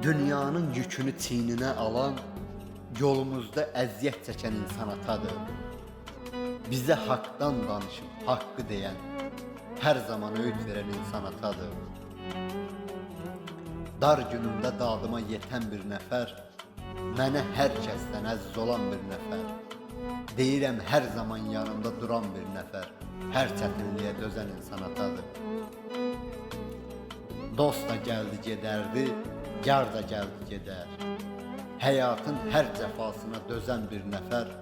Dünyanın yükünü çiynine alan, yolumuzda əziyyət çəkən insan atadır. Bizə haqdan danışıb haqqı deyən, hər zaman öğüt verən insan atadır. Dar günümdə dadıma yetən bir nəfər, mənə hər kəsdən əziz olan bir nəfər, deyirəm hər zaman yanımda duran bir nəfər, hər çətinliyə dözən insan atadır. Dost da gəldi gedərdi, yar da gəldi gedər. Həyatın hər cəfasına dözən bir nəfər,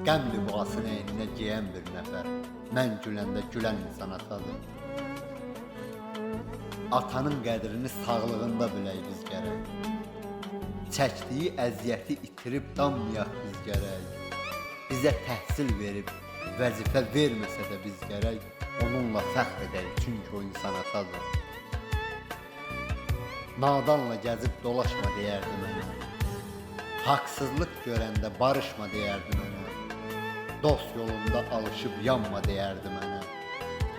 qəm libasını əyninə geyən bir nəfər, mən güləndə gülən insan atadır. Atanın qədrini sağlığında bilək biz gərək. Çəkdiyi əziyyəti itirib danmayaq biz gərək. Bizə təhsil verib vəzifə verməsə də biz gərək, onunla fəxr edək çünki o insan atadır. Nadanla gəzib dolaşma deyərdi mənə. Haqsızlıq görəndə barışma deyərdi mənə. Dost yolunda alışıb yanma deyərdi mənə.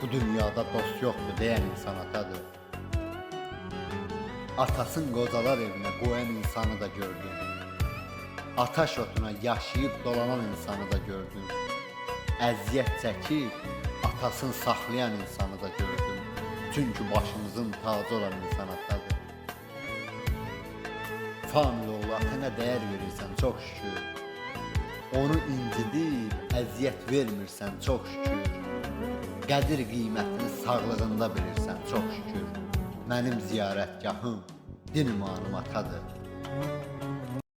Bu dünyada dost yoxdur deyən insan atadır. Atasın qocalar evinə qoyan insanı da gördüm. Ataş otuna yaşayıb dolanan insanı da gördüm. Əziyyət çəkib atasını saxlayan insanı da gördüm. Çünki başımızın tacı olan insan atadır. Famil oğlu atana dəyər verirsən çox şükür. Onu incidib əziyyət vermirsən çox şükür. Qədir qiymətini sağlığında bilirsən çox şükür. Mənim ziyarətgahım din imanım atadır.